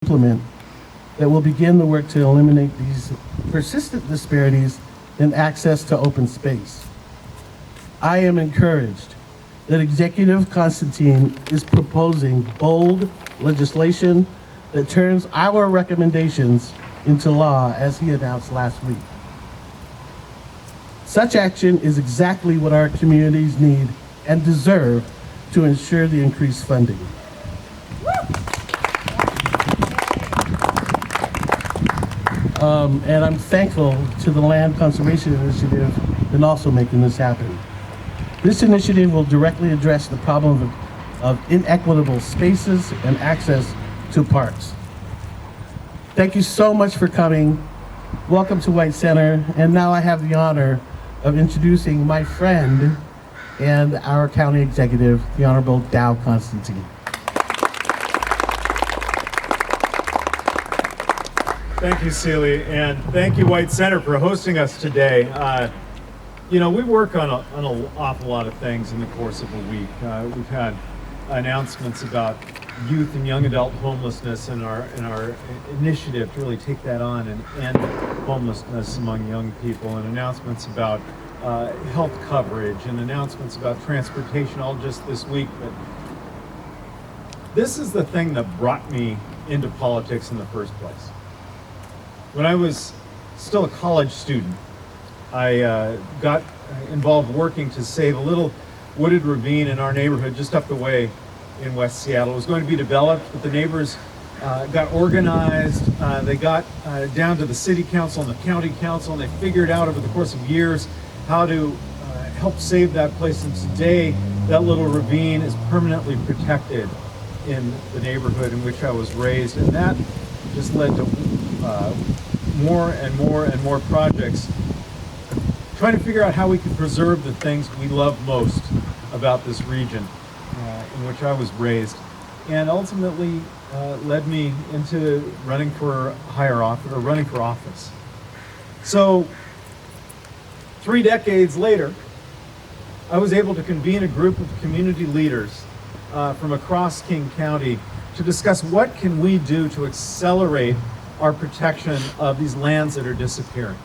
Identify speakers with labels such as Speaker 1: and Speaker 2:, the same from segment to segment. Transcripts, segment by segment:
Speaker 1: implement that will begin the work to eliminate these persistent disparities in access to open space. I am encouraged that Executive Constantine is proposing bold legislation that turns our recommendations into law, as he announced last week. Such action is exactly what our communities need and deserve to ensure the increased funding. And I'm thankful to the Land Conservation Initiative in also making this happen. This initiative will directly address the problem of inequitable spaces and access to parks. Thank you so much for coming. Welcome to White Center. And now I have the honor of introducing my friend and our county executive, the Honorable Dow Constantine.
Speaker 2: Thank you, Seeley, and thank you, White Center, for hosting us today. You know, we work on an awful lot of things in the course of a week. We've had announcements about youth and young adult homelessness and our initiative to really take that on and end homelessness among young people, and announcements about health coverage and announcements about transportation, all just this week. But this is the thing that brought me into politics in the first place. When I was still a college student, I got involved working to save a little wooded ravine in our neighborhood just up the way in West Seattle. It was going to be developed, but the neighbors got organized. They got down to the city council and the county council, and they figured out over the course of years how to help save that place. And today, that little ravine is permanently protected in the neighborhood in which I was raised, and that just led to more and more and more projects trying to figure out how we could preserve the things we love most about this region in which I was raised, and ultimately led me into running for office. So 3 decades later, I was able to convene a group of community leaders from across King County to discuss what can we do to accelerate our protection of these lands that are disappearing.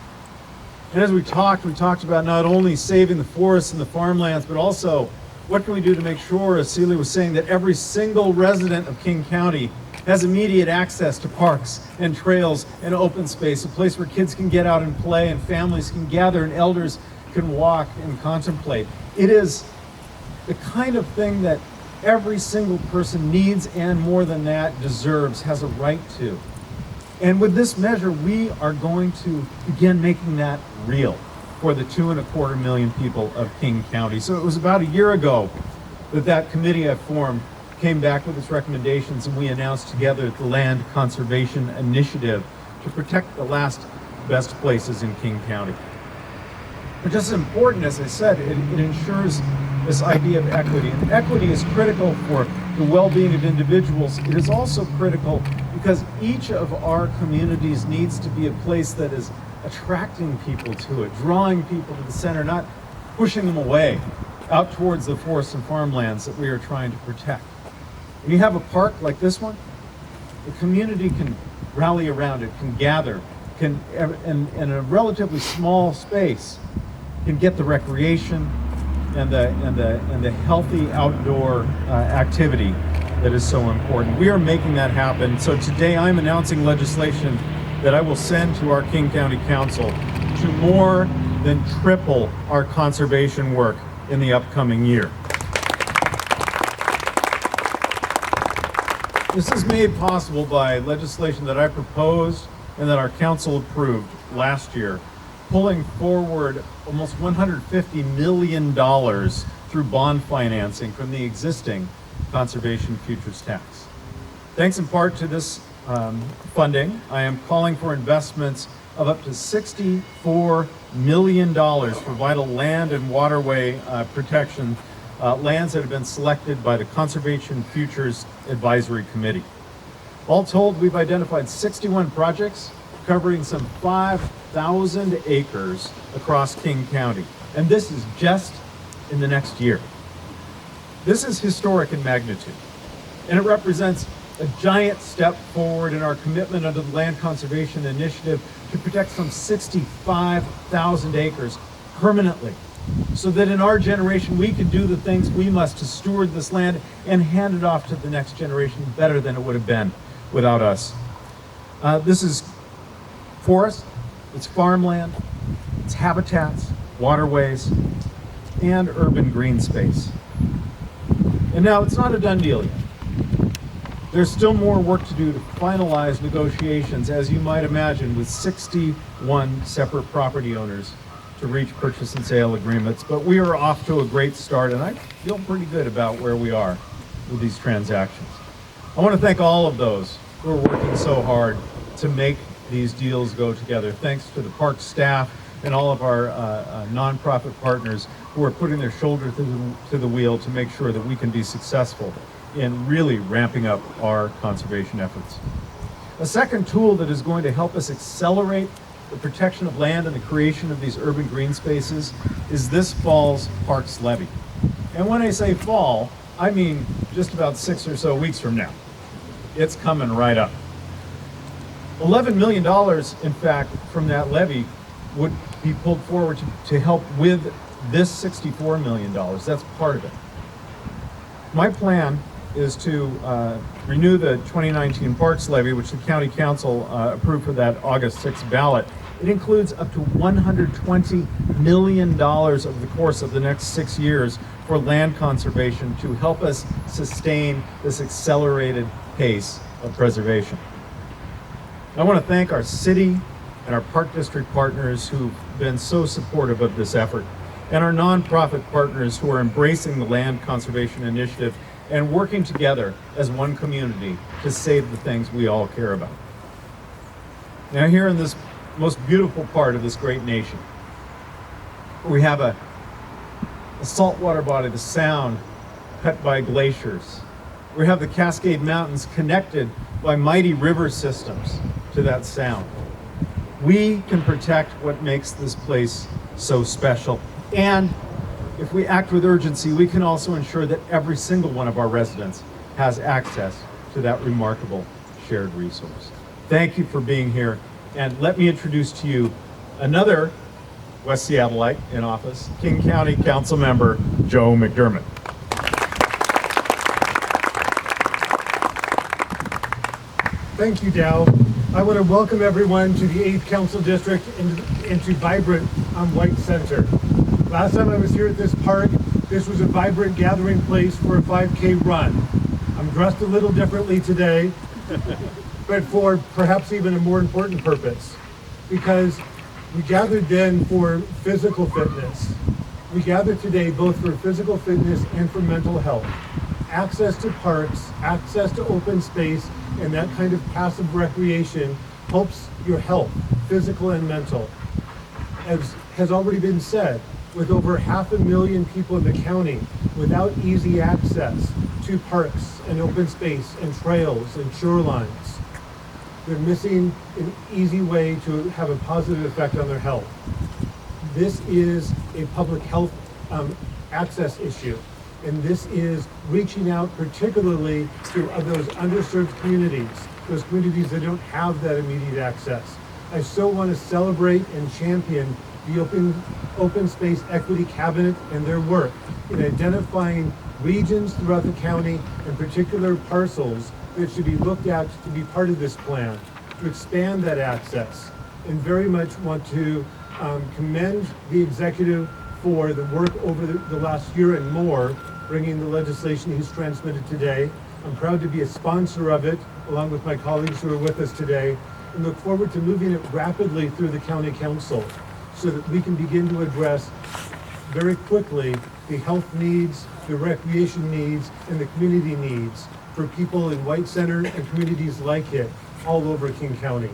Speaker 2: And as we talked about not only saving the forests and the farmlands, but also what can we do to make sure, as Seeley was saying, that every single resident of King County has immediate access to parks and trails and open space, a place where kids can get out and play and families can gather and elders can walk and contemplate. It is the kind of thing that every single person needs, and more than that, deserves, has a right to. And with this measure, we are going to begin making that real for the 2.25 million people of King County. So it was about a year ago that committee I formed came back with its recommendations, and we announced together the Land Conservation Initiative to protect the last best places in King County. But just as important, as I said, it ensures this idea of equity. And equity is critical for the well-being of individuals. It is also critical because each of our communities needs to be a place that is attracting people to it, drawing people to the center, not pushing them away out towards the forests and farmlands that we are trying to protect. When you have a park like this one, the community can rally around it, can gather, can in a relatively small space, can get the recreation and the healthy outdoor activity that is so important. We are making that happen. So today I'm announcing legislation that I will send to our King County Council to more than triple our conservation work in the upcoming year. This is made possible by legislation that I proposed and that our council approved last year, pulling forward almost $150 million through bond financing from the existing Conservation Futures Tax. Thanks in part to this funding, I am calling for investments of up to $64 million for vital land and waterway protection, lands that have been selected by the Conservation Futures Advisory Committee. All told, we've identified 61 projects covering some 5,000 acres across King County. And this is just in the next year. This is historic in magnitude, and it represents a giant step forward in our commitment under the Land Conservation Initiative to protect some 65,000 acres permanently, so that in our generation we can do the things we must to steward this land and hand it off to the next generation better than it would have been without us. This is forest, it's farmland, it's habitats, waterways, and urban green space. And now it's not a done deal yet. There's still more work to do to finalize negotiations, as you might imagine, with 61 separate property owners to reach purchase and sale agreements. But we are off to a great start, and I feel pretty good about where we are with these transactions. I want to thank all of those who are working so hard to make these deals go together. Thanks to the park staff and all of our nonprofit partners who are putting their shoulder to the wheel to make sure that we can be successful in really ramping up our conservation efforts. A second tool that is going to help us accelerate the protection of land and the creation of these urban green spaces is this fall's Parks Levy. And when I say fall, I mean just about 6 or so weeks from now. It's coming right up. $11 million, in fact, from that levy would be pulled forward to help with this $64 million. That's part of it. My plan is to renew the 2019 Parks Levy, which the County Council approved for that August 6th ballot. It includes up to $120 million over the course of the next 6 years for land conservation to help us sustain this accelerated pace of preservation. I want to thank our city and our Park District partners who've been so supportive of this effort, and our nonprofit partners who are embracing the Land Conservation Initiative and working together as one community to save the things we all care about. Now, here in this most beautiful part of this great nation, we have a saltwater body, the Sound, cut by glaciers. We have the Cascade Mountains connected by mighty river systems to that Sound. We can protect what makes this place so special. And if we act with urgency, we can also ensure that every single one of our residents has access to that remarkable shared resource. Thank you for being here. And let me introduce to you another West Seattleite in office, King County Council Member Joe McDermott.
Speaker 3: Thank you, Dow. I want to welcome everyone to the 8th Council District and to vibrant White Center. Last time I was here at this park, this was a vibrant gathering place for a 5K run. I'm dressed a little differently today, but for perhaps even a more important purpose, because we gathered then for physical fitness. We gathered today both for physical fitness and for mental health. Access to parks, access to open space, and that kind of passive recreation helps your health, physical and mental. As has already been said, with over 500,000 people in the county without easy access to parks and open space and trails and shorelines, they're missing an easy way to have a positive effect on their health. This is a public health access issue. And this is reaching out particularly to those underserved communities, those communities that don't have that immediate access. I so want to celebrate and champion the Open Space Equity Cabinet and their work in identifying regions throughout the county and particular parcels that should be looked at to be part of this plan, to expand that access. And very much want to commend the executive for the work over the last year and more, bringing the legislation he's transmitted today. I'm proud to be a sponsor of it, along with my colleagues who are with us today, and look forward to moving it rapidly through the County Council so that we can begin to address very quickly the health needs, the recreation needs, and the community needs for people in White Center and communities like it all over King County.